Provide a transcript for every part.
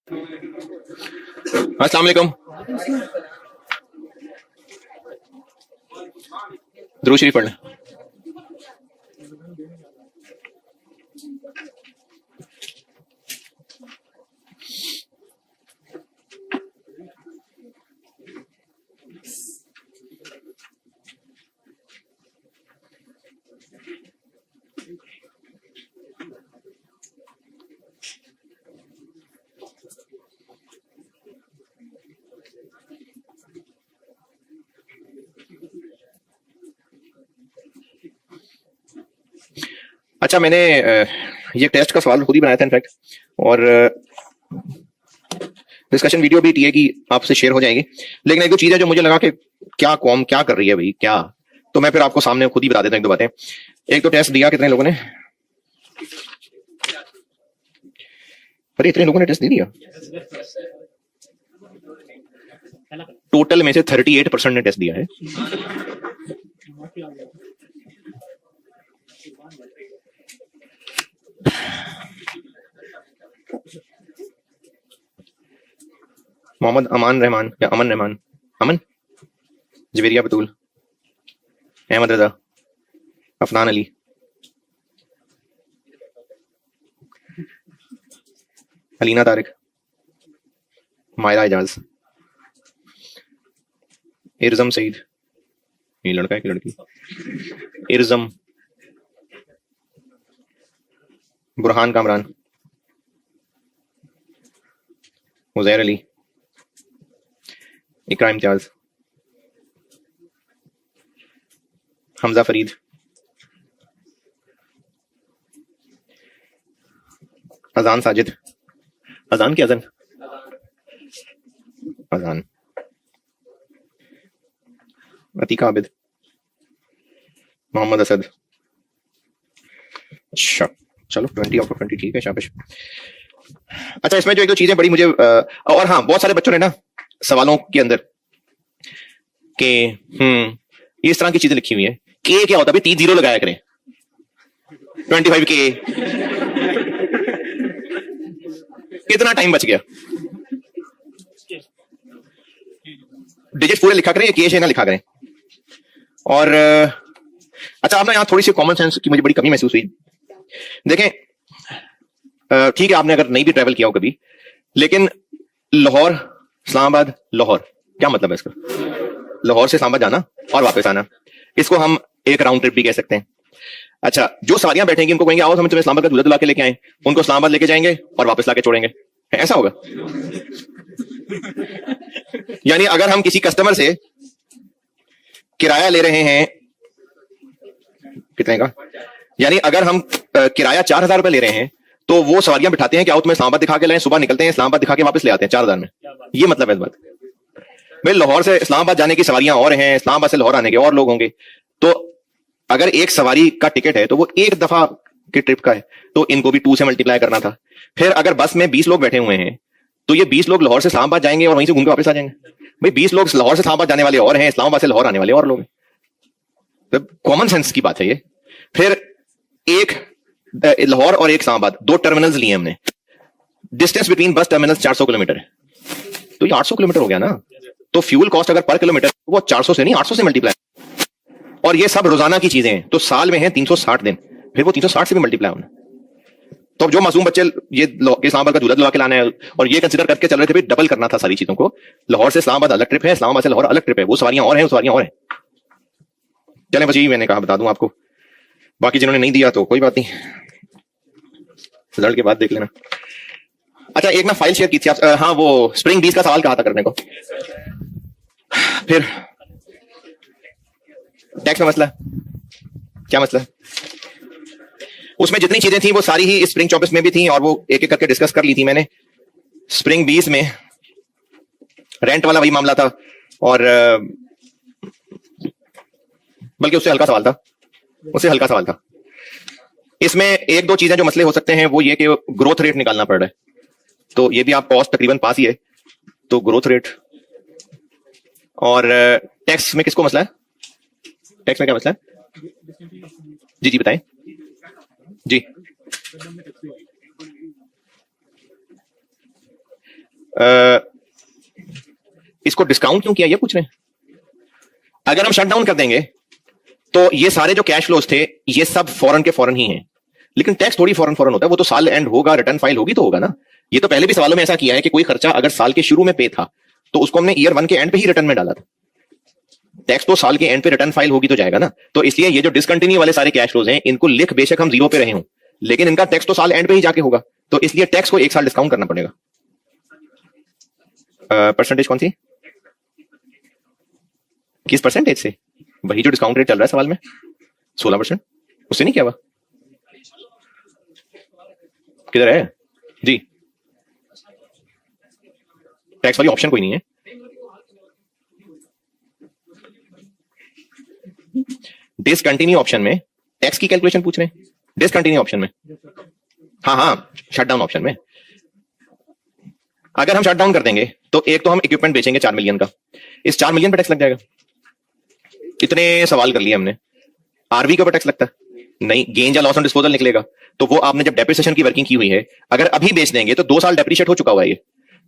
अस्सलाम वालेकुम। दुरूद शरीफ पढ़ना। अच्छा, मैंने ये टेस्ट का सवाल खुद ही बनाया था इनफैक्ट, और डिस्कशन वीडियो भी टीए की आपसे शेयर हो जाएगी। लेकिन एक दो चीज है जो मुझे लगा कि क्या कौम क्या कर रही है भाई, क्या, तो मैं फिर आपको सामने खुद ही बता देता हूँ एक दो बातें। एक तो टेस्ट दिया कितने लोगों ने? अरे इतने लोगों ने टेस्ट नहीं दिया? टोटल में से 38% ने टेस्ट दिया है। मोहम्मद अमान रहमान या अमन रहमान, अमन, जवेरिया बतूल, अहमद रजा, अफनान अली, अलीना तारिक, मायरा एजाज, इरजम सईद, ये लड़का है कि लड़की? इरजम, बुरहान कामरान, उजैर अली, इकराम इम्तियाज, हमजा फरीद, अजान साजिद, अजान की अजन, अजान, अतीका आबिद, मोहम्मद असद। अच्छा चलो 20 आउट ऑफ 20 ठीक है, शाबाश। अच्छा, इसमें जो एक दो चीजें बड़ी मुझे और हाँ, बहुत सारे बच्चों ने ना सवालों के अंदर के इस तरह की चीजें लिखी हुई है। के क्या होता है? 3 जीरो लगाया करें। 25 के कितना टाइम बच गया? डिजिट पूरे लिखा करें, के ना लिखा करें। और अच्छा, अब ना यहाँ थोड़ी सी कॉमन सेंस की मुझे बड़ी कमी महसूस हुई। देखें, ठीक है आपने अगर नहीं भी ट्रैवल किया हो कभी, लेकिन लाहौर इस्लामाबाद, लाहौर, क्या मतलब है इसका? लाहौर से इस्लामाबाद जाना और वापस आना, इसको हम एक राउंड ट्रिप भी कह सकते हैं। अच्छा, जो सवारियां बैठेंगी उनको कहेंगे आओ हम तुम्हें इस्लामाबाद का दूल्हा दुल्हा के लेके आए, उनको इस्लामाबाद लेके जाएंगे और वापस लाके छोड़ेंगे, ऐसा होगा? यानी अगर हम किसी कस्टमर से किराया ले रहे हैं, कितने का, यानी अगर हम किराया 4,000 रुपए ले रहे हैं, तो वो सवारियां बिठाते हैं कि आओ तुम्हें इस्लामाबाद दिखा के लाएं, सुबह निकलते हैं इस्लामाबाद दिखा के वापस ले आते हैं 4,000 में। ये मतलब है इस बात। भाई लाहौर से इस्लामाबाद जाने की सवारियां और हैं, इस्लामाबाद से लाहौर आने के और लोग होंगे, तो अगर एक सवारी का टिकट है तो वो एक दफा के ट्रिप का है, तो इनको भी 2 से मल्टीप्लाई करना था। फिर अगर बस में 20 लोग बैठे हुए हैं, तो ये 20 लोग लाहौर से इस्लामाबाद जाएंगे और वहीं से घूम के वापस आ जाएंगे। भाई 20 लोग लाहौर से इस्लामाबाद जाने वाले और हैं, इस्लामाबाद से लाहौर आने वाले और लोग हैं। तो कॉमन सेंस की बात है ये। फिर एक लाहौर और एक इस्लामाबाद, 2 टर्मिनल्स लिए हमने, डिस्टेंस बिटवीन बस टर्मिनल्स 400 किलोमीटर है, तो ये 800 किलोमीटर हो गया ना। तो फ्यूल कॉस्ट अगर पर किलोमीटर वो 400 से नहीं 800 से मल्टीप्लाई, और ये सब रोजाना की चीजें हैं, तो साल में है 360 दिन, फिर वो 360 से भी मल्टीप्लाई होना। तो जो मासूम बच्चे ये इस्लामाबाद का दूल्हा दुल्हा के लाना है और ये कंसिडर करके चल रहे थे, भाई डबल करना था सारी चीजों को। लाहौर से इस्लामाबाद अलग ट्रिप है, इस्लामाबाद से लाहौर अलग ट्रिप है, वो सवारियां और हैं, वो सवारियां और हैं। चलें बस यही मैंने कहा बता दूं आपको, बाकी जिन्होंने नहीं दिया तो कोई बात नहीं, रिजल्ट के बाद देख लेना। अच्छा, एक ना फाइल शेयर की थी आप, हाँ वो स्प्रिंग बीस का सवाल कहा था करने को। फिर टैक्स में मसला, क्या मसला? उसमें जितनी चीजें थी वो सारी ही स्प्रिंग 24 में भी थी, और वो एक एक करके डिस्कस कर ली थी मैंने। स्प्रिंग 20 में रेंट वाला वही मामला था, और बल्कि उससे हल्का सवाल था, उससे हल्का सवाल था। इसमें एक दो चीजें जो मसले हो सकते हैं वो ये कि ग्रोथ रेट निकालना पड़ रहा है, तो ये भी आप कॉस्ट तकरीबन पास ही है, तो ग्रोथ रेट। और टैक्स में किसको मसला है? टैक्स में क्या मसला है? जी जी बताएं जी। इसको डिस्काउंट क्यों किया ये पूछ रहे हैं। अगर हम शट डाउन कर देंगे तो ये सारे जो कैश फ्लोज थे ये सब फौरन के फौरन ही हैं, लेकिन टैक्स थोड़ी फौरन फौरन होता है, वो तो साल एंड होगा, रिटर्न फाइल होगी तो होगा ना। ये तो पहले भी सवालों में ऐसा किया है कि कोई खर्चा अगर साल के शुरू में पे था तो उसको हमने ईयर 1 के एंड पे ही रिटर्न में डाला था। टैक्स तो साल के एंड पे रिटर्न फाइल होगी तो जाएगा ना। तो इसलिए ये जो डिसकंटिन्यू वाले सारे कैश फ्लोज हैं इनको लिख बेशक हम जीरो पे रहे हों, लेकिन इनका टैक्स तो साल एंड पे ही जाके होगा, तो इसलिए टैक्स को एक साल डिस्काउंट करना पड़ेगा। परसेंटेज कौन सी, किस परसेंटेज से? वही जो डिस्काउंट रेट चल रहा है सवाल में 16%, उससे नहीं क्या हुआ? किधर है जी? टैक्स वाली ऑप्शन कोई नहीं है। डिसकंटिन्यू ऑप्शन में टैक्स की कैलकुलेशन पूछ रहे हैं। डिसकंटिन्यू ऑप्शन में, हाँ शट डाउन ऑप्शन में अगर हम शट डाउन कर देंगे तो एक तो हम इक्विपमेंट बेचेंगे 4 मिलियन का, इस 4 मिलियन पे टैक्स लग जाएगा। इतने सवाल कर लिए हमने। आरवी के ऊपर टैक्स लगता है नहीं, गेन या लॉस ऑन डिस्पोजल निकलेगा, तो वो आपने जब डेप्रिसिएशन की वर्किंग की हुई है अगर अभी बेच देंगे तो 2 साल डेप्रिशिएट हो चुका हुआ है ये,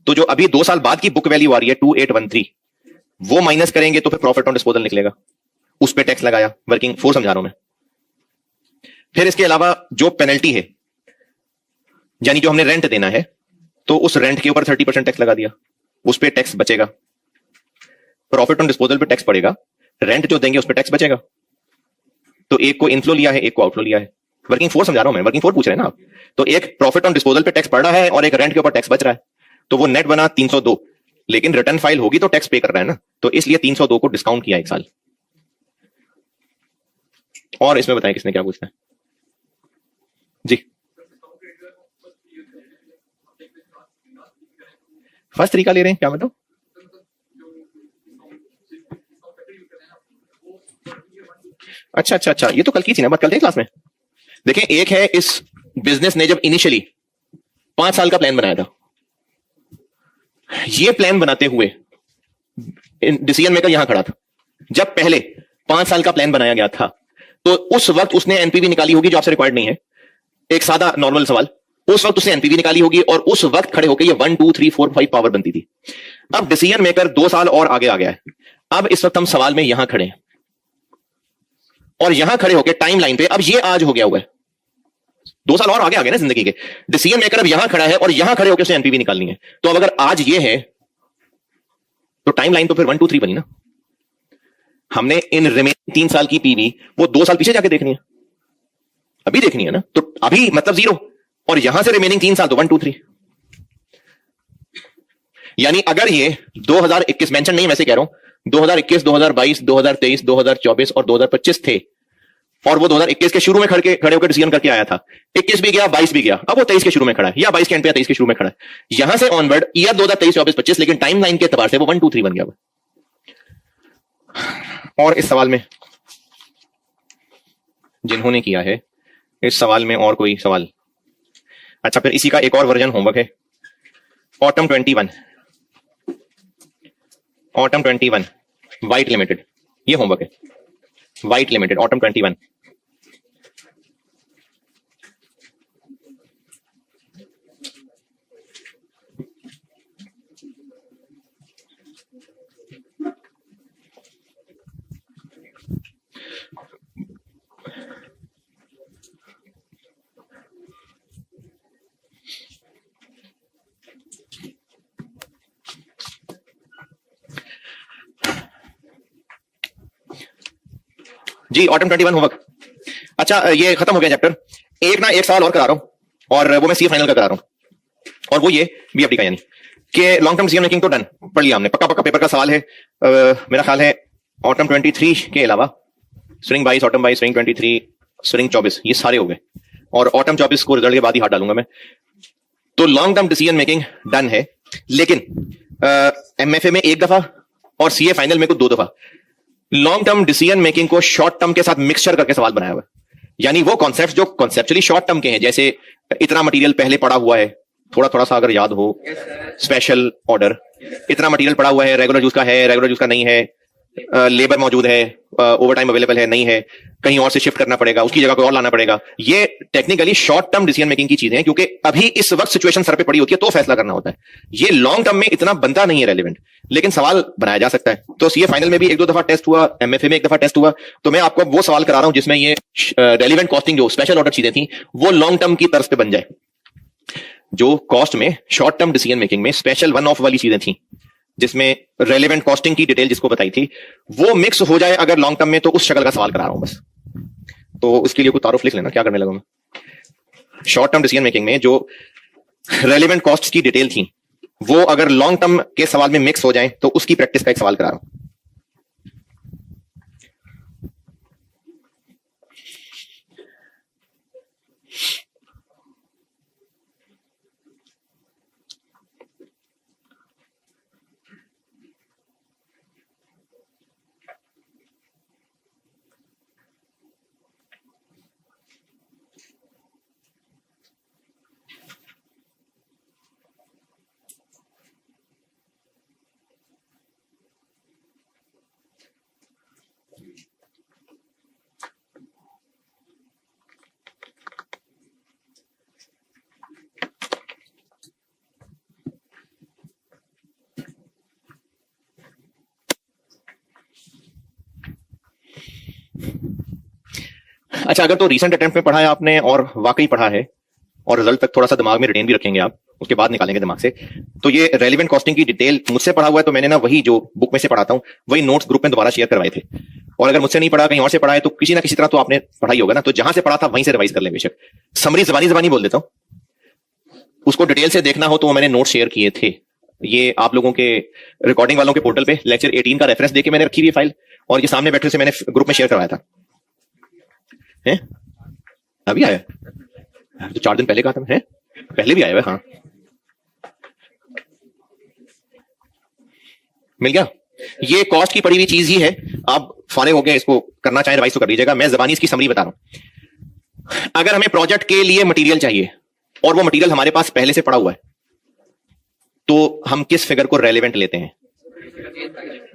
तो जो अभी 2 साल बाद की बुक वैल्यू आ रही है 2813 वो माइनस करेंगे तो फिर प्रॉफिट ऑन डिस्पोजल निकलेगा, उस पर टैक्स लगाया। वर्किंग फोर समझा रहा हूं मैं। फिर इसके अलावा जो पेनल्टी है, यानी जो हमने रेंट देना है, तो उस रेंट के ऊपर 30% टैक्स लगा दिया, उस पर टैक्स बचेगा। प्रॉफिट ऑन डिस्पोजल पे टैक्स पड़ेगा, रेंट जो देंगे उस पर टैक्स बचेगा। तो एक को इनफ्लो लिया है, एक को आउटफ्लो लिया है। वर्किंग फोर समझा रहा हूं मैं, वर्किंग फोर पूछ रहे हैं ना आप। तो एक प्रॉफिट ऑन डिस्पोजल पे टैक्स पड़ रहा है और एक रेंट के ऊपर टैक्स बच रहा है, तो वो नेट बना 302, लेकिन रिटर्न फाइल होगी तो टैक्स पे कर रहा है ना, तो इसलिए 302 को डिस्काउंट किया एक साल। और इसमें बताएं किसने क्या पूछना है जी। फर्स्ट तरीका ले रहे हैं क्या मतलब? अच्छा, ये तो कल की थी ना बात, कल थे क्लास में। देखें, एक है इस बिजनेस ने जब इनिशियली 5 साल का प्लान बनाया था, ये प्लान बनाते हुए डिसीजन मेकर यहां खड़ा था। जब पहले 5 साल का प्लान बनाया गया था तो उस वक्त उसने एनपीवी निकाली होगी, जो आपसे रिक्वायर्ड नहीं है, एक सादा नॉर्मल सवाल। उस वक्त उसने एनपीवी निकाली होगी और उस वक्त खड़े होकर ये 1 2 3 4 5 पावर बनती थी। अब डिसीजन मेकर 2 साल और आगे आ गया है। अब इस वक्त हम सवाल में यहां खड़े हैं और यहां खड़े होकर टाइम लाइन पे अब ये आज हो गया हुआ है, 2 साल और आगे आ गए ना जिंदगी के। डिसीजन मेकर अब यहां खड़ा है और यहां खड़े होकर उसे एनपीवी निकालनी है। तो अब अगर आज ये है तो टाइम लाइन तो फिर 1 2 3 बनी ना। हमने इन रिमेनिंग 3 साल की पीवी वो 2 साल पीछे जाके देखनी है, अभी देखनी है ना। तो अभी मतलब 0 और यहां से रिमेनिंग 3 साल तो 1 2 3। यानी अगर ये 2021 मेंशन नहीं, वैसे कह रहा हूं 2021 2022 2023 2024 और 2025 थे, और वो 2021 के शुरू में खड़े होकर डिसीजन करके आया था। 21 भी गया, 22 भी गया, अब वो 23 के शुरू में खड़ा है, या 22 के एंड पे या 23 के शुरू में खड़ा है। यहां से ऑनवर्ड ईयर 2023 24 25, लेकिन टाइम लाइन के एतबार से वो 1 2 3 बन गया। और इस सवाल में जिन्होंने किया है, इस सवाल में और कोई सवाल? अच्छा, फिर इसी का एक और वर्जन होमवर्क है, ऑटम 21 वाइट लिमिटेड, ये होमवर्क है। White limited autumn 21। जी ऑटम 21 होमवर्क। अच्छा, ये खत्म हो गया चैप्टर। एक सवाल और करा रहा हूं, और वो मैं सी फाइनल का करा रहा हूं, और वो ये बीएफडी का, यानी कि लॉन्ग टर्म डिसीजन मेकिंग तो डन, पढ़ लिया हमने, पक्का पेपर का सवाल है। मेरा ख्याल है ऑटम 23 के अलावा स्विंग 22, ऑटम 22, स्विंग 23, स्विंग 24, ये सारे हो गए, और ऑटम 24 को रिजल्ट के बाद ही हाथ डालूंगा मैं। तो long term decision making done है, लेकिन एमएफए में 1 दफा और सीए फाइनल में को 2 दफा लॉन्ग टर्म डिसीजन मेकिंग को शॉर्ट टर्म के साथ मिक्सचर करके सवाल बनाया हुआ है। यानी वो कॉन्सेप्ट जो कॉन्सेप्चुअली शॉर्ट टर्म के हैं, जैसे इतना मटेरियल पहले पड़ा हुआ है, थोड़ा सा अगर याद हो, स्पेशल ऑर्डर, इतना मटेरियल पड़ा हुआ है, रेगुलर यूज का है, रेगुलर यूज का नहीं है, लेबर मौजूद है, ओवर टाइम अवेलेबल है, नहीं है, कहीं और से शिफ्ट करना पड़ेगा, उसकी जगह कोई और लाना पड़ेगा। ये technically short term decision making की चीजें हैं, क्योंकि अभी इस वक्त सिचुएशन सर पे पड़ी होती है तो फैसला करना होता है। ये लॉन्ग टर्म में इतना बनता नहीं है रेलिवेंट, लेकिन सवाल बनाया जा सकता है। तो सीए फाइनल में भी 1-2 दफा टेस्ट हुआ, एमएफए में 1 दफा टेस्ट हुआ। तो मैं आपको वो सवाल करा रहा हूं जिसमें ये रेलिवेंट कॉस्टिंग जो स्पेशल ऑर्डर चीजें थी वो लॉन्ग टर्म की तर्ज पे बन जाए। जो कॉस्ट में शॉर्ट टर्म डिसीजन मेकिंग में स्पेशल वन ऑफ वाली चीजें थी, जिसमें रेलेवेंट कॉस्टिंग की डिटेल जिसको बताई थी, वो मिक्स हो जाए अगर लॉन्ग टर्म में, तो उस शक्ल का सवाल करा रहा हूं बस। तो उसके लिए कोई तारुफ लिख लेना, क्या करने लगा मैं। शॉर्ट टर्म डिसीजन मेकिंग में जो रेलेवेंट कॉस्ट की डिटेल थी वो अगर लॉन्ग टर्म के सवाल में मिक्स हो जाए तो उसकी प्रैक्टिस का एक सवाल करा रहा हूं। अच्छा, अगर तो रीसेंट अटेम्प्ट में पढ़ा है आपने और वाकई पढ़ा है और रिजल्ट तक थोड़ा सा दिमाग में रिटेन भी रखेंगे आप, उसके बाद निकालेंगे दिमाग से, तो ये रेलिवेंट कॉस्टिंग की डिटेल मुझसे पढ़ा हुआ है, तो मैंने ना वही जो बुक में से पढ़ाता हूं वही नोट्स ग्रुप में दोबारा शेयर करवाए थे। और अगर मुझसे नहीं पढ़ा, कहीं और से पढ़ा है, तो किसी ना किसी तरह तो आपने पढ़ाई होगा ना, तो जहां से पढ़ा था वहीं से रिवाइज कर लें। बेशक समरी जबानी बोल देता हूं, उसको डिटेल से देखना हो तो मैंने नोट शेयर किए थे। ये आप लोगों के रिकॉर्डिंग वालों के पोर्टल पे लेक्चर 18 का रेफरेंस देके मैंने रखी हुई फाइल, और ये सामने बैठे से मैंने ग्रुप में शेयर करवाया था। है अभी आया तो 4 दिन पहले कहा था है, पहले भी आया हुआ। हाँ, मिल गया। ये कॉस्ट की पड़ी हुई चीज ही है। आप फारिग हो गए, इसको करना चाहे रिवाइज तो कर लीजिएगा। मैं जबानी इसकी समरी बता रहा हूं। अगर हमें प्रोजेक्ट के लिए मटेरियल चाहिए और वो मटेरियल हमारे पास पहले से पड़ा हुआ है, तो हम किस फिगर को रेलेवेंट लेते हैं?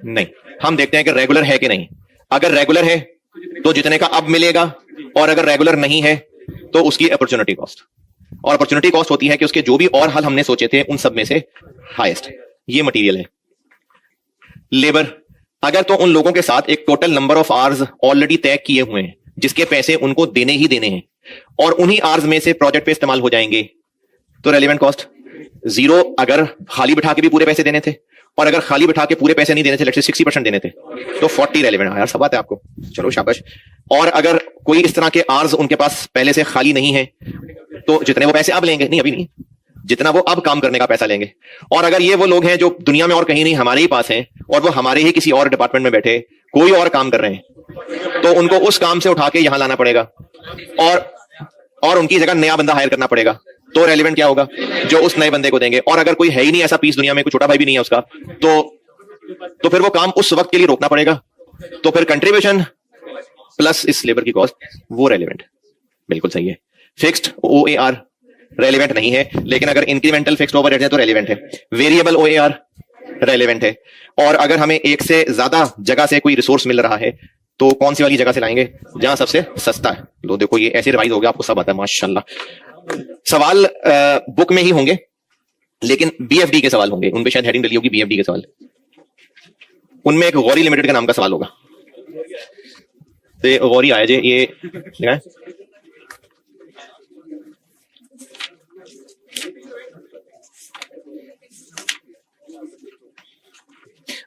नहीं, हम देखते हैं कि रेगुलर है कि नहीं। अगर रेगुलर है तो जितने का अब मिलेगा, और अगर रेगुलर नहीं है तो उसकी अपॉर्चुनिटी कॉस्ट। और अपॉर्चुनिटी कॉस्ट होती है कि उसके जो भी और हल हमने सोचे थे उन सब में से हाईएस्ट। ये मटेरियल है। लेबर, अगर तो उन लोगों के साथ एक total number of hours already तय किए हुए हैं जिसके पैसे उनको देने ही देने हैं, और उन्हीं आवर्स में से प्रोजेक्ट पे इस्तेमाल हो जाएंगे, तो रेलेवेंट कॉस्ट 0। अगर खाली बिठा के भी पूरे पैसे देने थे, और अगर खाली बिठा के पूरे पैसे नहीं देने थे, लेट्स से 60% देने थे, तो 40 रेलेवेंट। यार सब बात है आपको, चलो शाबाश। और अगर कोई इस तरह के आर्स उनके पास पहले से खाली नहीं है, तो जितने वो पैसे अब लेंगे, नहीं अभी नहीं, जितना वो अब काम करने का पैसा लेंगे। और अगर ये वो लोग हैं जो दुनिया में और कहीं नहीं हमारे ही पास हैं, और वो हमारे ही किसी और डिपार्टमेंट में बैठे कोई और काम कर रहे हैं, तो उनको उस काम से उठा के यहां लाना पड़ेगा, और उनकी जगह नया बंदा हायर करना पड़ेगा। तो रेलिवेंट क्या होगा? जो उस नए बंदे को देंगे। और अगर कोई है ही नहीं ऐसा पीस दुनिया में, कोई छोटा भाई भी नहीं है उसका, तो फिर वो काम उस वक्त के लिए रोकना पड़ेगा। तो फिर कंट्रीब्यूशन प्लस इस लेबर की कॉस्ट, वो रेलिवेंट। बिल्कुल सही है। फिक्स्ड OAR रेलिवेंट नहीं है, लेकिन अगर इंक्रीमेंटल फिक्स्ड ओवरहेड है तो रेलिवेंट है। वेरिएबल OAR रेलिवेंट है। और अगर हमें एक से ज्यादा जगह से कोई रिसोर्स मिल रहा है, तो कौन सी वाली जगह से लाएंगे? जहां सबसे सस्ता है। लो देखो, ये ऐसे रिवाइज हो गया, आपको सब आता है माशाल्लाह। सवाल बुक में ही होंगे, लेकिन BFD के सवाल होंगे, उनपे शायद हेडिंग डली होगी BFD के सवाल। उनमें एक गौरी लिमिटेड का नाम का सवाल होगा। तो गौरी आया जे, ये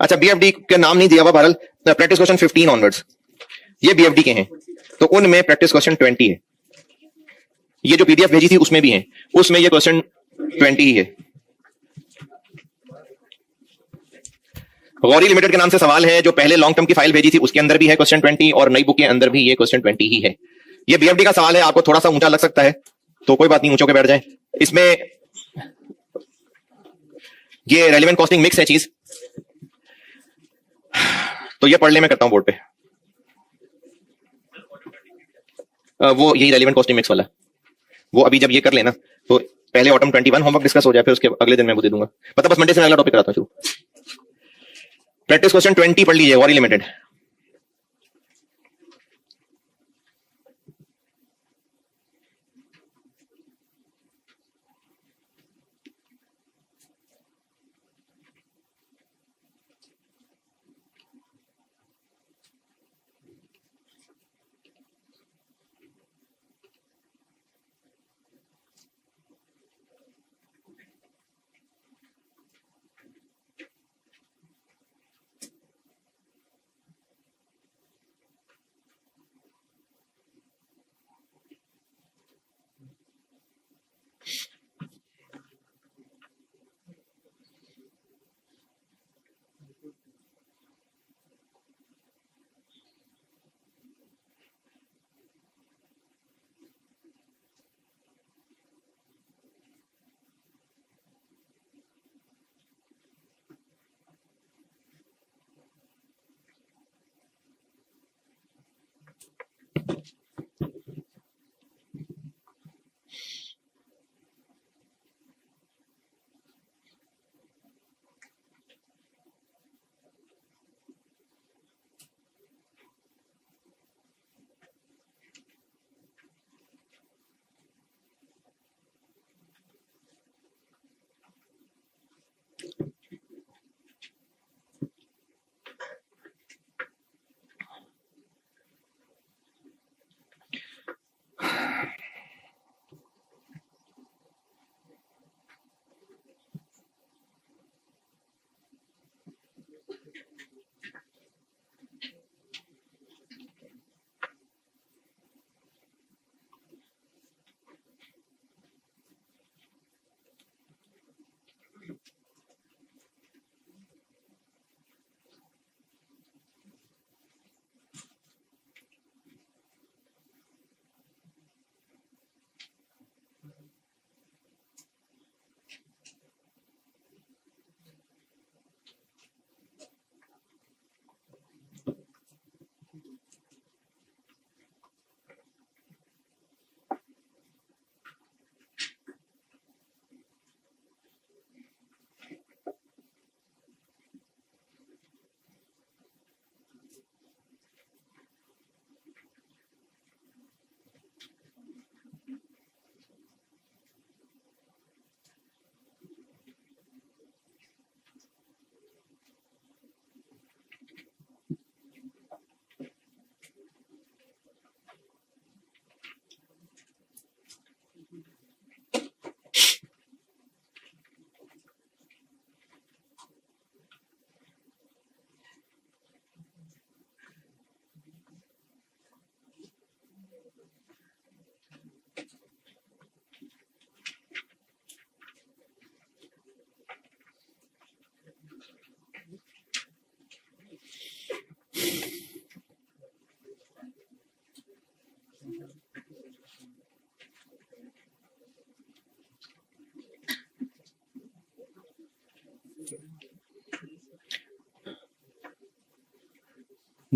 अच्छा, BFD का नाम नहीं दिया हुआ बहरहाल। प्रैक्टिस क्वेश्चन 15 ऑनवर्ड्स ये BFD के हैं, तो उनमें प्रैक्टिस क्वेश्चन 20 है। ये जो PDF भेजी थी उसमें भी है, उसमें ये क्वेश्चन 20 ही है। गौरी लिमिटेड के नाम से सवाल है, जो पहले लॉन्ग टर्म की फाइल भेजी थी उसके अंदर भी है क्वेश्चन 20, और नई बुक के अंदर भी ये क्वेश्चन 20 ही है। ये BFD का सवाल है, आपको थोड़ा सा ऊंचा लग सकता है, तो कोई बात नहीं, ऊंचों के बैठ जाए। इसमें ये रेलिवेंट कॉस्टिंग मिक्स है चीज, तो ये पढ़ ले, मैं करता हूं बोर्ड पे। वो यही रेलिवेंट कॉस्टिंग मिक्स वाला, वो अभी जब ये कर लेना, तो पहले ऑटम 21 होमवर्क डिस्कस हो जाए, फिर उसके अगले दिन मैं वो दे दूंगा। मतलब बस मंडे से अगला टॉपिक कराता हूं शुरू। प्रैक्टिस क्वेश्चन 20 पढ़ लीजिए, गौरी लिमिटेड।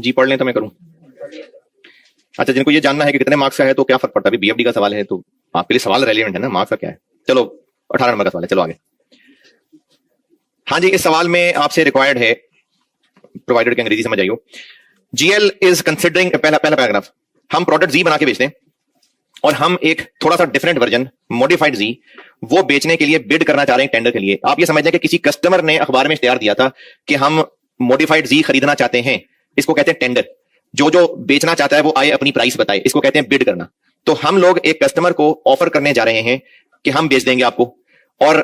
जी पढ़ लें तो मैं करूं। अच्छा, जिनको ये जानना है कि कितने मार्क्स का है तो क्या फर्क पड़ता है, अभी बीएफडी का सवाल है तो आपके लिए सवाल रेलिवेंट है ना, मार्क्स का क्या है। चलो 18 नंबर का सवाल है, चलो आगे। हाँ जी, इस सवाल में आपसे रिक्वायर्ड है, प्रोवाइडेड की अंग्रेजी समझ आइयो। जीएल इज कंसिडरिंग, पहला पैराग्राफ, हम प्रोडक्ट जी बना के बेचते हैं और हम एक थोड़ा सा डिफरेंट वर्जन मॉडिफाइड जी वो बेचने के लिए बिड करना चाह रहे हैं टेंडर के लिए। आप ये समझ लें कि किसी कस्टमर ने अखबार में इश्तिहार दिया था कि हम मॉडिफाइड जी खरीदना चाहते हैं, इसको कहते हैं टेंडर। जो जो बेचना चाहता है वो आए अपनी प्राइस बताए, इसको कहते हैं बिड करना। तो हम लोग एक कस्टमर को ऑफर करने जा रहे हैं कि हम बेच देंगे आपको, और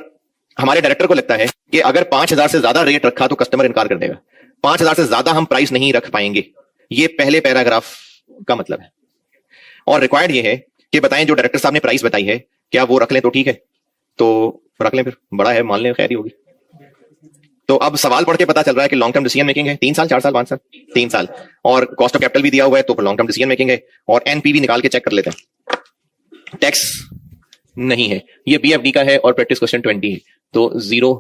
हमारे डायरेक्टर को लगता है कि अगर 5,000 से ज्यादा रेट रखा तो कस्टमर इनकार कर देगा, 5,000 से ज्यादा हम प्राइस नहीं रख पाएंगे। ये पहले पैराग्राफ का मतलब है। और रिक्वायर्ड ये है कि बताएं जो डायरेक्टर साहब ने प्राइस बताई है क्या वो रख लें तो ठीक है, तो रख लें, फिर बड़ा है मान लें, खैर ही होगी। तो अब सवाल पढ़ के पता चल रहा है कि लॉन्ग टर्म डिसीजन मेकिंग है, 3 साल 4 साल 5 साल 3 साल, और कॉस्ट ऑफ कैपिटल भी दिया हुआ है तो लॉन्ग टर्म डिसीजन मेकिंग है। और एनपीवी निकाल के चेक कर लेते हैं, टैक्स नहीं है, ये बीएफडी का है और प्रैक्टिस क्वेश्चन 20 है, तो 0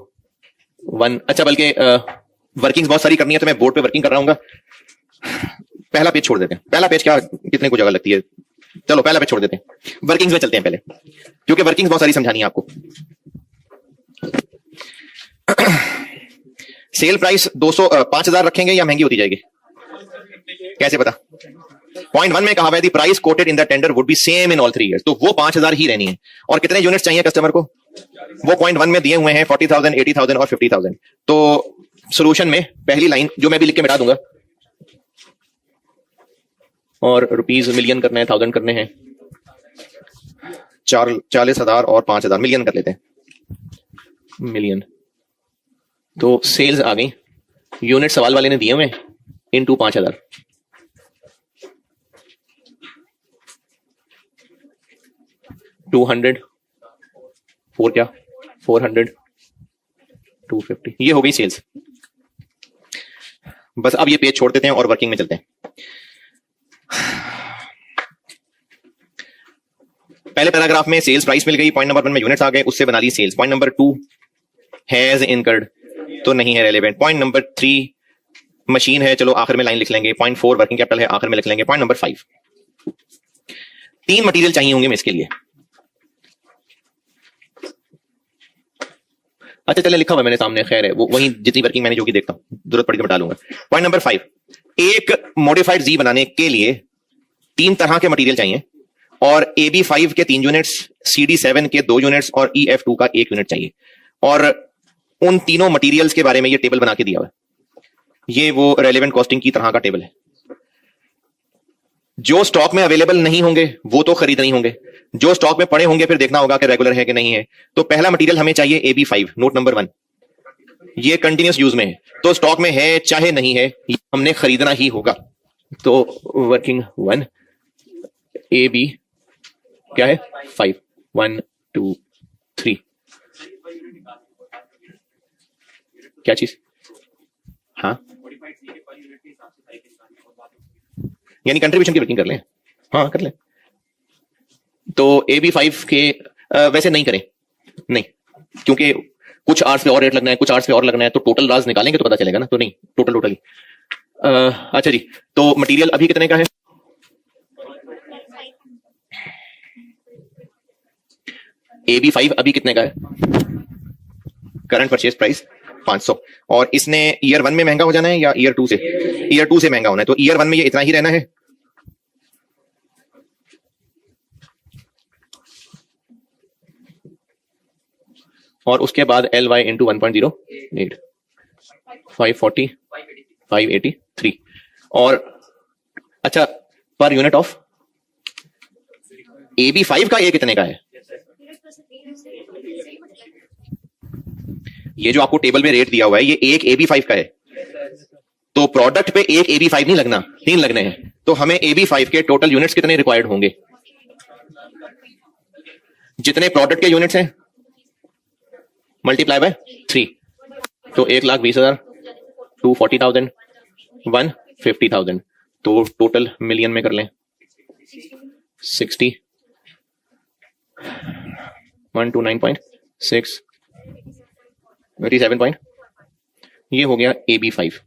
1। अच्छा, बल्कि वर्किंग्स बहुत सारी करनी है तो मैं बोर्ड पे वर्किंग कर रहा हूँ। पहला पेज छोड़ देते हैं, पहला पेज क्या कितने को जगह लगती है, चलो पहला पेज छोड़ देते हैं, वर्किंग्स में चलते हैं पहले, क्योंकि वर्किंग्स बहुत सारी समझानी है आपको। सेल प्राइस 5,000 रखेंगे या महंगी होती जाएगी, कैसे पता? पॉइंट 1 में कहा हुआ है price quoted in the tender would be same in all 3 years, तो वो 5,000 ही रहनी है। और कितने यूनिट्स चाहिए कस्टमर को, वो पॉइंट 1 में दिए हुए हैं 40,000, 80,000 और 50,000। तो सोल्यूशन में पहली लाइन जो मैं भी लिख के मिटा दूंगा, और रुपीज मिलियन करने हैं, 1000 करने हैं, 40,000 और 5,000 मिलियन कर लेते हैं, मिलियन। तो सेल्स आ गई, यूनिट सवाल वाले ने दिए हुए इनटू 5,000, $200 4 क्या 400 250, ये हो गई सेल्स। बस अब ये पेज छोड़ देते हैं और वर्किंग में चलते हैं। पहले पैराग्राफ में सेल्स प्राइस मिल गई, पॉइंट नंबर 1 में यूनिट्स आ गए, उससे बना ली sales. Point number 2 has incurred, तो नहीं है रेलेवेंट। पॉइंट नंबर 3 मशीन है, चलो आखिर में लाइन लिख लेंगे। पॉइंट 4 वर्किंग कैपिटल है, आखिर में लिख लेंगे। पॉइंट नंबर 5 3 मटेरियल चाहिए होंगे इसके लिए। अच्छा चले, लिखा हुआ मैंने सामने, खैर है वो वही जितनी वर्किंग मैंने जो की देखता हूं, जरूरत पड़ी तो बता लूंगा। पॉइंट नंबर 5, एक मॉडिफाइड जी बनाने के लिए 3 तरह के मटेरियल चाहिए, और AB5 के 3 यूनिट्स, CD7 के 2 यूनिट्स और EF2 का 1 यूनिट चाहिए। और उन तीनों मटेरियल्स के बारे में ये टेबल बना के दिया हुआ है। ये वो रेलेवेंट कॉस्टिंग की तरह का टेबल है। जो स्टॉक में अवेलेबल नहीं होंगे वो तो खरीद नहीं होंगे, जो स्टॉक में पड़े होंगे फिर देखना होगा कि रेगुलर है कि नहीं है। तो पहला मटेरियल हमें चाहिए AB5, नोट नंबर 1, ये कंटिन्यूस यूज में है, तो स्टॉक में है चाहे नहीं है ये हमने खरीदना ही होगा। तो वर्किंग 1 AB क्या है 5, 1 2 3, क्या चीज, हाँ यानी कंट्रीब्यूशन की वर्किंग कर लें, हाँ कर लें। तो AB5 के वैसे नहीं करें, नहीं, क्योंकि कुछ आर्ट्स पे और रेट लगना है, कुछ आर्ट्स पे और लगना है, तो टोटल राज निकालेंगे तो पता चलेगा ना, तो नहीं टोटल ही। अच्छा जी, तो मटेरियल अभी कितने का है, AB5 अभी कितने का है, करंट परचेज प्राइस 500, और इसने ईयर 1 में महंगा हो जाना है या ईयर 2 से, ईयर 2 से महंगा होना है, तो ईयर 1 में ये इतना ही रहना है। और उसके बाद LY इंटू 1.08, 540 583, और अच्छा पर यूनिट ऑफ AB5 का ये कितने का है, ये जो आपको टेबल में रेट दिया हुआ है ये एक AB5 का है, तो प्रोडक्ट पे एक AB5 नहीं लगना, 3 लगने हैं। तो हमें AB5 के टोटल यूनिट्स कितने रिक्वायर्ड होंगे, जितने प्रोडक्ट के यूनिट्स हैं मल्टीप्लाई बाय 3, तो 1,20,000, 240,000, 150,000, तो टोटल मिलियन में कर लें 60, 129.6, 87 पॉइंट, ये हो गया AB5।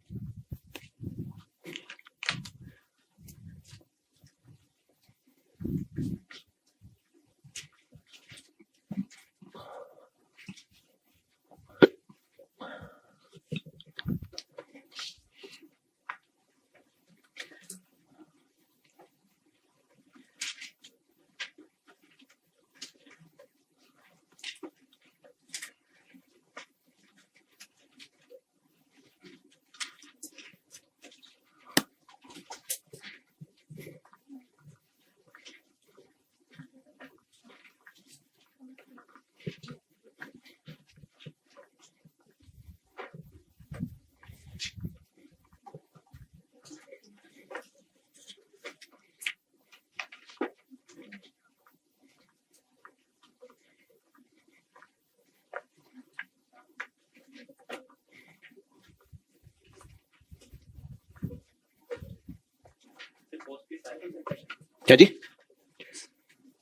क्या जी?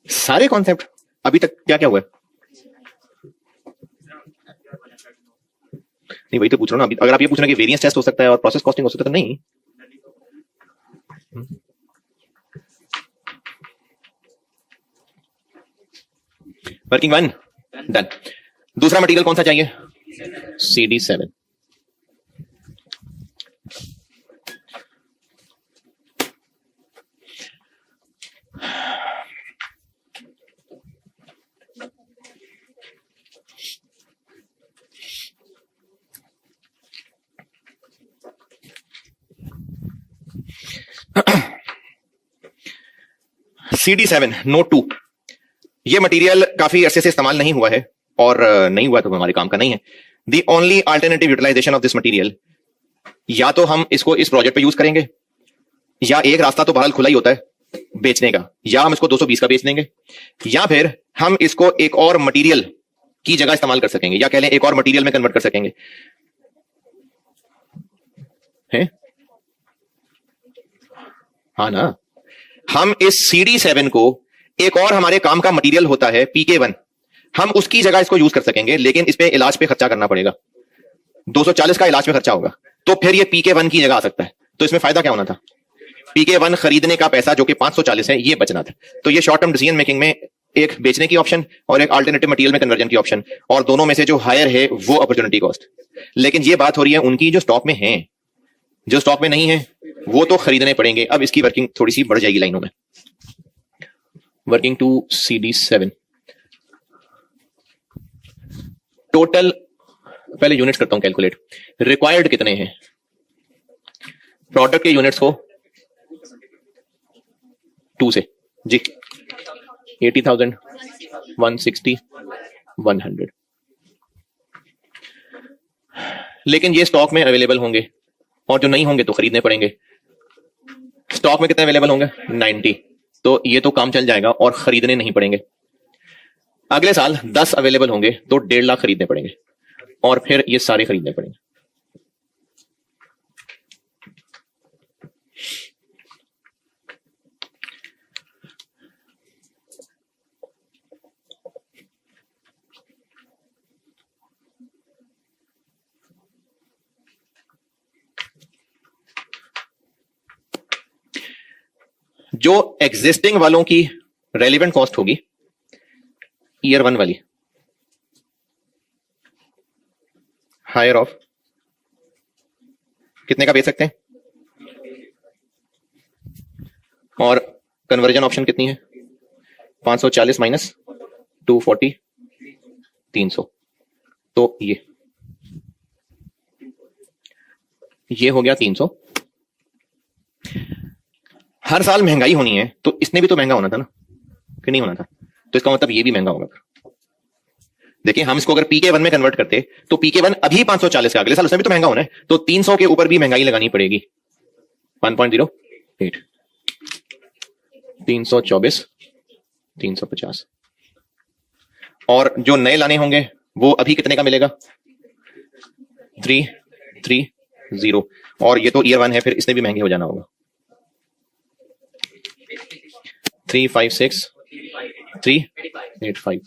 सारे कॉन्सेप्ट अभी तक क्या क्या हुआ है? नहीं, वही तो पूछ रहा हूँ ना। अभी अगर आप ये पूछ रहे हैं कि वेरिएंस टेस्ट हो सकता है और प्रोसेस कॉस्टिंग हो सकता है, तो नहीं। Working one done. दूसरा मटेरियल कौन सा चाहिए? CD7। CD7 note 2। ये मटेरियल काफी अरसे से इस्तेमाल नहीं हुआ है, और नहीं हुआ तो हमारे काम का नहीं है। The only alternative utilization of this material, या तो हम इसको इस प्रोजेक्ट पे यूज करेंगे, या एक रास्ता तो बहरहाल खुला ही होता है बेचने का, या हम इसको 220 का बेच देंगे, या फिर हम इसको एक और मटेरियल की जगह इस्तेमाल कर सकेंगे, या कह लें एक और मटेरियल में कन्वर्ट कर सकेंगे। है? हाँ ना। हम इस CD7 को एक और हमारे काम का मटेरियल होता है PK1, हम उसकी जगह इसको यूज कर सकेंगे, लेकिन इस पे इलाज पे खर्चा करना पड़ेगा। 240 का इलाज पे खर्चा होगा, तो फिर ये PK1 की जगह आ सकता है। तो इसमें फायदा क्या होना था? PK1 खरीदने का पैसा जो कि 540 है, ये बचना था। तो ये शॉर्ट टर्म डिसीजन मेकिंग में एक बेचने की ऑप्शन और एक अल्टरनेटिव मटेरियल में कन्वर्जन की ऑप्शन, और दोनों में से जो हायर है वो अपॉर्चुनिटी कॉस्ट। लेकिन ये बात हो रही है उनकी जो स्टॉक में है, जो स्टॉक में नहीं है वो तो खरीदने पड़ेंगे। अब इसकी वर्किंग थोड़ी सी बढ़ जाएगी लाइनों में। वर्किंग टू CD7 टोटल, पहले यूनिट्स करता हूं कैलकुलेट। रिक्वायर्ड कितने हैं? प्रोडक्ट के यूनिट्स को 2 से जी 80,000, 160, 100। लेकिन ये स्टॉक में अवेलेबल होंगे, और जो नहीं होंगे तो खरीदने पड़ेंगे। स्टॉक में कितने अवेलेबल होंगे? 90। तो ये तो काम चल जाएगा और खरीदने नहीं पड़ेंगे। अगले साल 10 अवेलेबल होंगे तो 1.5 लाख खरीदने पड़ेंगे, और फिर ये सारे खरीदने पड़ेंगे। जो एग्जिस्टिंग वालों की रेलिवेंट कॉस्ट होगी ईयर 1 वाली, हायर ऑफ कितने का बेच सकते हैं, और कन्वर्जन ऑप्शन कितनी है? 540 माइनस 240, 300। तो ये हो गया 300। हर साल महंगाई होनी है, तो इसने भी तो महंगा होना था ना, कि नहीं होना था? तो इसका मतलब ये भी महंगा होगा। देखिए, हम इसको अगर PK1 में कन्वर्ट करते तो PK1 अभी 540 का, अगले साल उसमें भी तो महंगा होना है, तो 300 के ऊपर भी महंगाई लगानी पड़ेगी। 1.08, 324, 350, और जो नए लाने होंगे वो अभी कितने का मिलेगा? 330, और ये तो ईयर 1 है, फिर इसने भी महंगे हो जाना होगा। 356, 385।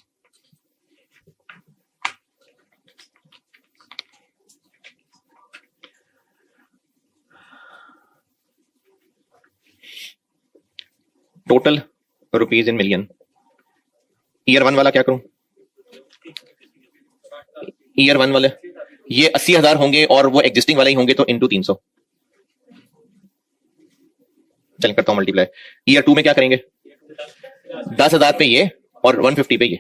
Total rupees in million. Year 1 वाला क्या करूं? ईयर 1 वाले ये 80,000 होंगे, और वो एग्जिस्टिंग वाले ही होंगे, तो इंटू 300। चल करता हूं मल्टीप्लाई। ईयर 2 में क्या करेंगे? 10,000 पे ये और 150 पे ये।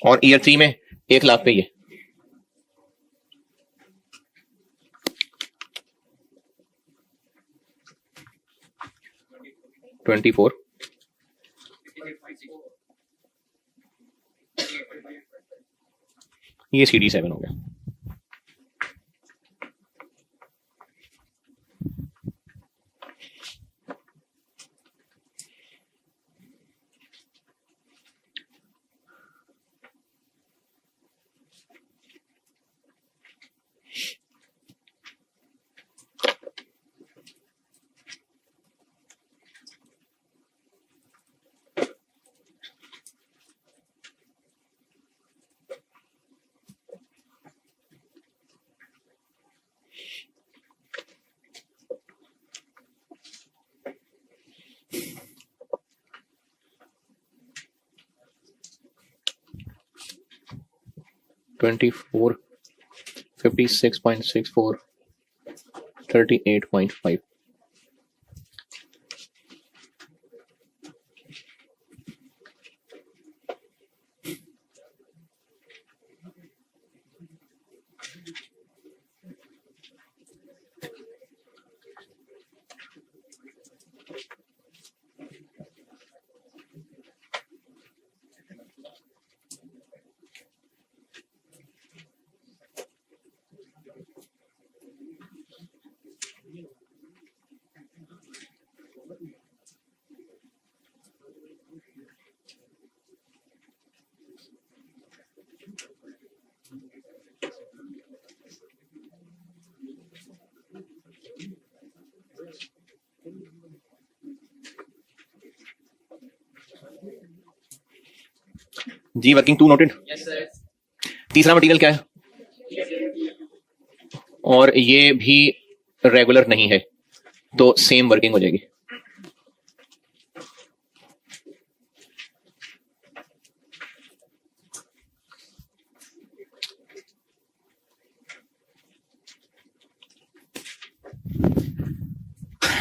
और ईयर 3 में 1 लाख पे ये। $24, ये CD7 हो गया। 24, 56.64, 38.5. जी वर्किंग टू नोटेड। तीसरा मटेरियल क्या है? और ये भी रेगुलर नहीं है, तो सेम वर्किंग हो जाएगी।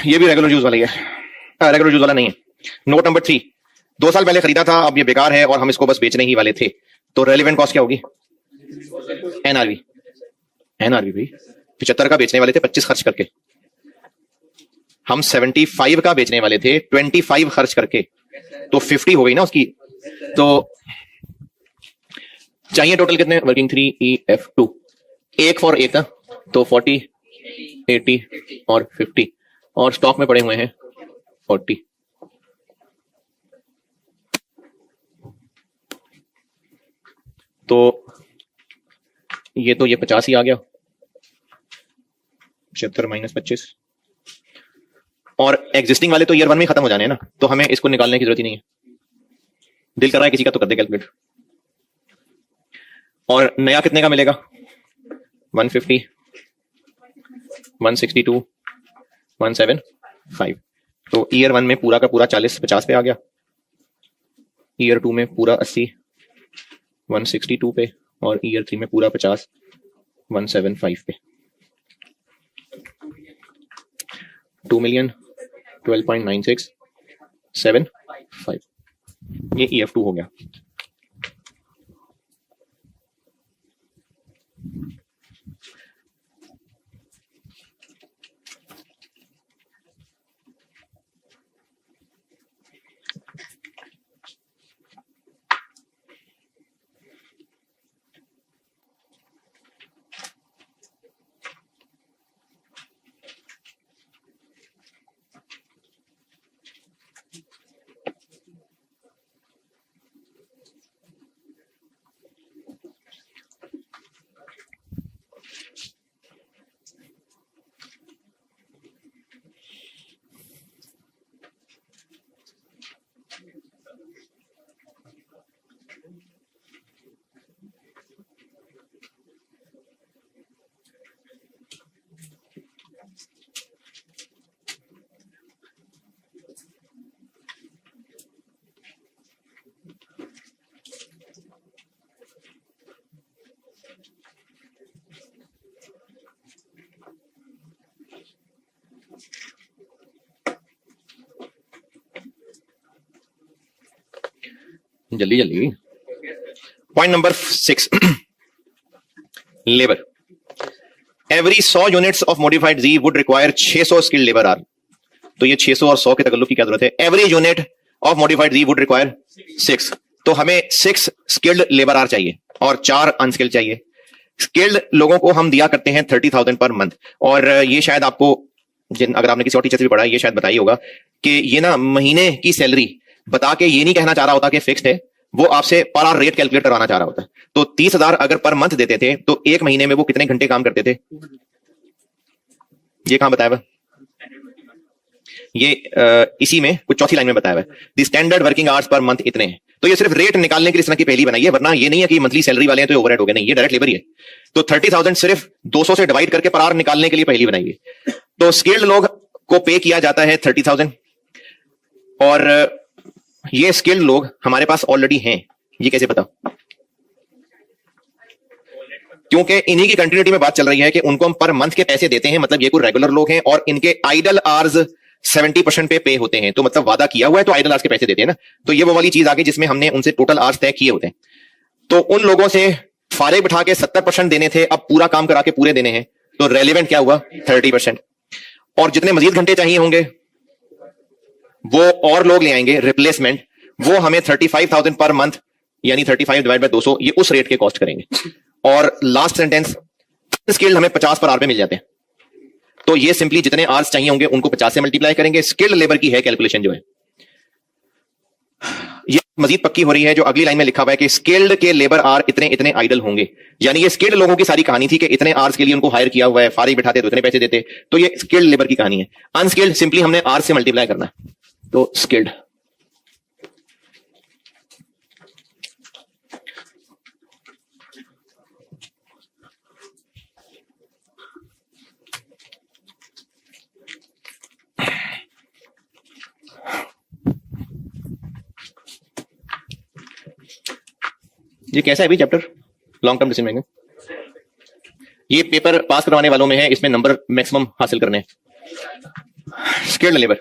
ये भी रेगुलर यूज वाला ही है, रेगुलर यूज वाला नहीं है। नोट नंबर 3, 2 साल पहले खरीदा था, अब ये बेकार है और हम इसको बस बेचने ही वाले थे, तो रेलिवेंट कॉस्ट क्या होगी? एनआरवी। एनआरवी भाई 75 का बेचने वाले थे 25 खर्च करके, हम 75 का बेचने वाले थे 25 खर्च करके, तो 50 हो गई ना उसकी। तो चाहिए टोटल कितने? वर्किंग 3EF2, एक फॉर एक था, तो 40, 80 और 50, और स्टॉक में पड़े हुए हैं 40। तो ये 50 ही आ गया, 75 माइनस 25, और एग्जिस्टिंग वाले तो ईयर 1 में खत्म हो जाने हैं ना, तो हमें इसको निकालने की जरूरत ही नहीं है। दिल कर रहा है किसी का तो कर दे कैलकुलेट। और नया कितने का मिलेगा? 150, 162, 175। तो ईयर 1 में पूरा का पूरा 40-50 पे आ गया, ईयर 2 में पूरा 80 162 पे, और ईयर 3 में पूरा 50 175 पे। 2,12,96,75 ये EF2 हो गया। जल्दी जल्दी। Point number 6, labour. Every 100 units of modified G would require 600 skilled labour R. तो ये 600 और 100 के तकल्लुफ की क्या जरूरत है? Every unit of modified G would require 6, तो हमें 6 स्किल्ड लेबर आर चाहिए और 4 अनस्किल्ड चाहिए। स्किल्ड लोगों को हम दिया करते हैं 30,000 पर मंथ, और ये शायद आपको अगर आपने किसी और टीचर से भी पढ़ा ये शायद बताइए होगा कि ये ना महीने की सैलरी बता के ये नहीं कहना चाह रहा होता कि फिक्स्ड है, वो आपसे पर आवर रेट कैलकुलेट करवाना चाह रहा होता है। तो 30,000 अगर पर मंथ देते थे तो एक महीने में वो कितने घंटे काम करते थे? ये कहां बताया हुआ? ये इसी में कुछ चौथी लाइन में बताया हुआ है, the standard working hours per month इतने हैं। तो ये सिर्फ रेट निकालने के लिए इस तरह की पहली बनाई है, वरना ये नहीं है कि मंथली सैलरी वाले हैं तो ओवरहेड हो गए, नहीं, ये डायरेक्ट लेबर ही है। तो 30,000 सिर्फ 200 से डिवाइड करके पर आवर निकालने के लिए पहली बनाई है। तो स्किल्ड लोग को पे किया जाता है 30,000, और ये स्किल्ड लोग हमारे पास ऑलरेडी हैं। ये कैसे पता? क्योंकि इन्हीं की कंटिन्यूटी में बात चल रही है कि उनको हम पर मंथ के पैसे देते हैं, मतलब ये कोई रेगुलर लोग हैं और इनके आइडल आर्स 70% पे होते हैं, तो मतलब वादा किया हुआ है तो आइडल आर्स के पैसे देते हैं ना। तो ये वो वाली चीज आ गई जिसमें हमने उनसे टोटल आर्स तय किए होते हैं। तो उन लोगों से फारिग बिठा के 70% देने थे, अब पूरा काम करा के पूरे देने हैं, तो रेलिवेंट क्या हुआ 30%। और जितने मजीद घंटे चाहिए होंगे वो और लोग ले आएंगे रिप्लेसमेंट, वो हमें 35,000 पर मंथ यानी 35 डिवाइड बाय 200 ये उस रेट के कॉस्ट करेंगे। और लास्ट सेंटेंस स्किल्ड हमें 50 पर आवर पे मिल जाते हैं, तो ये सिंपली जितने आवर्स चाहिए होंगे उनको 50 से मल्टीप्लाई करेंगे। स्किल्ड लेबर की है कैलकुलेशन जो है ये मजीद पक्की हो रही है जो अगली लाइन में लिखा हुआ है कि स्किल्ड के लेबर आर इतने इतने आइडल होंगे, यानी ये स्किल्ड लोगों की सारी कहानी थी कि इतने आवर्स के लिए उनको हायर किया हुआ है, फारिग बिठाते तो इतने पैसे देते, तो ये स्किल्ड लेबर की कहानी है। अनस्किल्ड सिंपली हमने आर से मल्टीप्लाई करना है, तो स्किल्ड ये कैसा है भी chapter long term decision making, ये पेपर पास करवाने वालों में है, इसमें नंबर मैक्सिमम हासिल करने हैं। स्किल्ड लेबर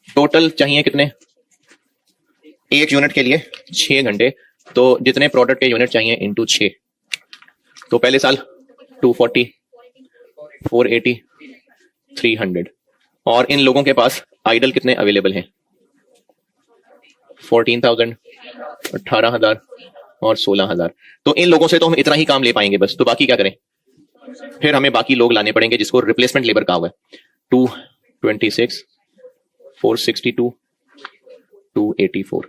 टोटल चाहिए कितने, एक यूनिट के लिए 6 घंटे, तो जितने प्रोडक्ट के यूनिट चाहिए इंटू 6, तो पहले साल 240 480 300। और इन लोगों के पास आइडल कितने अवेलेबल हैं 14,000 18,000 और 16,000। तो इन लोगों से तो हम इतना ही काम ले पाएंगे बस, तो बाकी क्या करें, फिर हमें बाकी लोग लाने पड़ेंगे जिसको रिप्लेसमेंट लेबर कहा हुआ है। 226 462 284।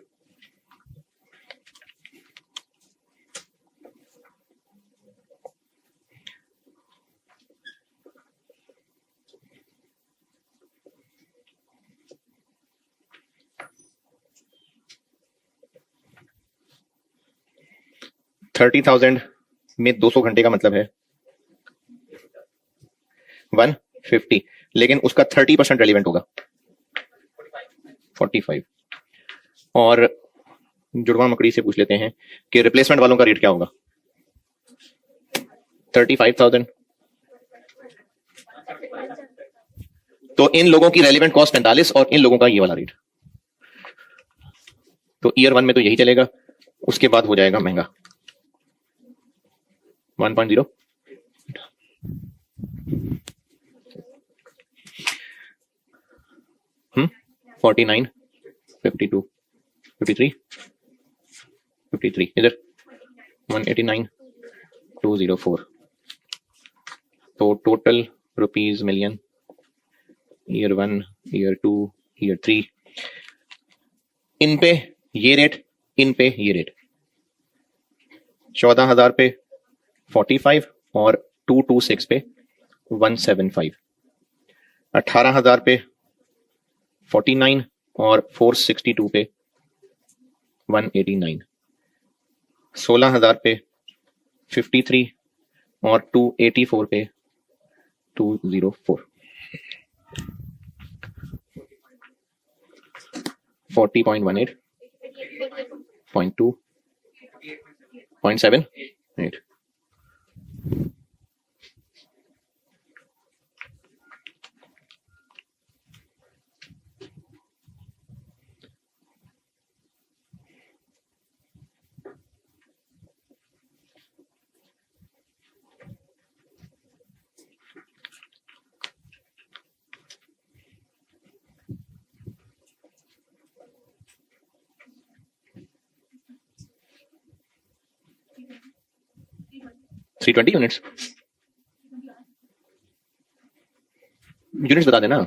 $30,000 में 200 घंटे का मतलब है 150, लेकिन उसका 30% रेलिवेंट होगा 45। और जुड़वा मकड़ी से पूछ लेते हैं कि रिप्लेसमेंट वालों का रेट क्या होगा 35,000, तो इन लोगों की रेलिवेंट कॉस्ट 45 और इन लोगों का ये वाला रेट, तो ईयर 1 में तो यही चलेगा, उसके बाद हो जाएगा महंगा 1.0। हम्म 49 52 53 53 इधर 189 204, तो total rupees million year 1 year 2 year 3, इन पे ये रेट, इन पे ये रेट, 14,000 पे 45 और 226 पे 175, 18,000 पे 49 और 462 पे 189, 16,000 पे 53 और 284 पे 204, 40.18 0.2 0.78। $320 यूनिट्स, यूनिट्स बता देना।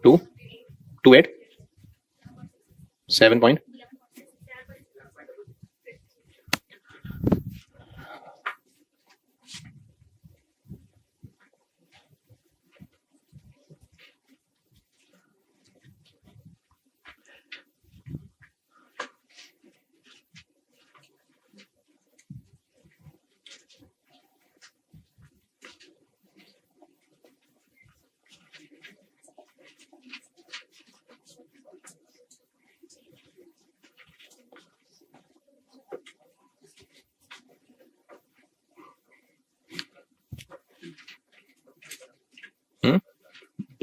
टू 28 7 पॉइंट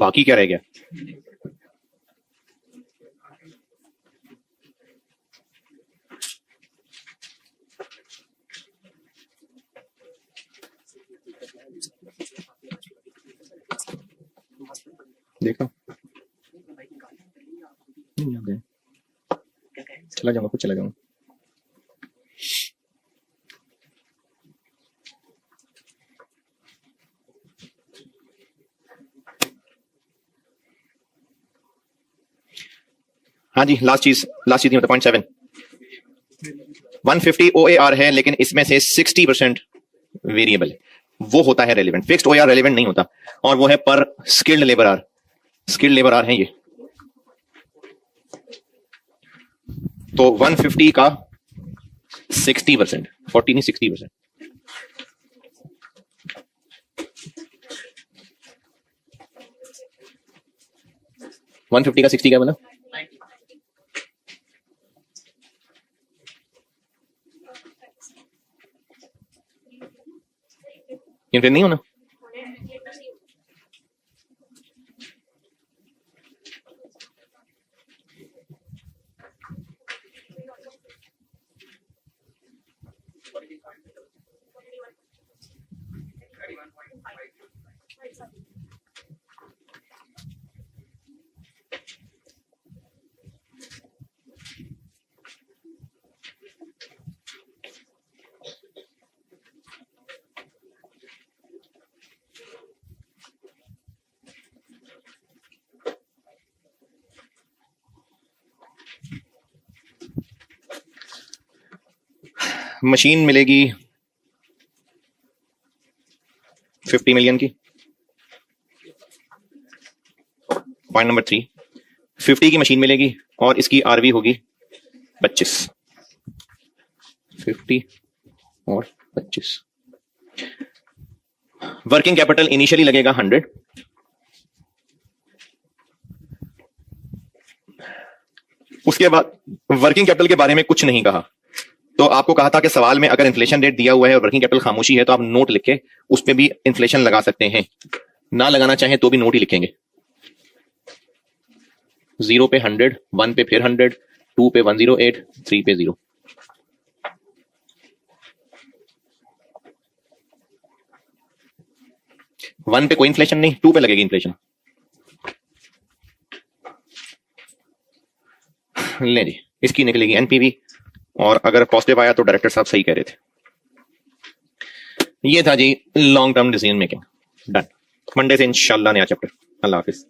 बाकी क्या रह गया? देखा, चला जाऊंगा, खुद चला जाऊंगा। हाँ जी, लास्ट चीज नहीं होता। 0.7 150 OAR है, लेकिन इसमें से 60% वेरिएबल है, वो होता है रेलिवेंट। फिक्स्ड OAR रेलिवेंट नहीं होता, और वो है पर skilled labour R. Skilled labour R है ये। तो 150 का 60%, 40 नहीं 60%। वन 50 का 60 क्या बना? इनफिनिट नहीं होना। मशीन मिलेगी 50 मिलियन की। पॉइंट नंबर 3, 50 की मशीन मिलेगी और इसकी आरवी होगी 25। 50 और 25। वर्किंग कैपिटल इनिशियली लगेगा 100। उसके बाद वर्किंग कैपिटल के बारे में कुछ नहीं कहा। तो आपको कहा था कि सवाल में अगर इन्फ्लेशन रेट दिया हुआ है और वर्किंग कैपिटल खामोशी है तो आप नोट लिख के उस पे भी इन्फ्लेशन लगा सकते हैं, ना लगाना चाहें तो भी नोट ही लिखेंगे। 0 पे 100, 1 पे फिर 100, 2 पे 108, 3 पे 0। वन पे कोई इन्फ्लेशन नहीं, 2 पे लगेगी इन्फ्लेशन। ले जी, इसकी निकलेगी एनपीवी, और अगर पॉजिटिव आया तो डायरेक्टर साहब सही कह रहे थे। ये था जी long term decision making. Done. Monday से इंशाल्लाह नया चैप्टर। अल्लाह हाफिज।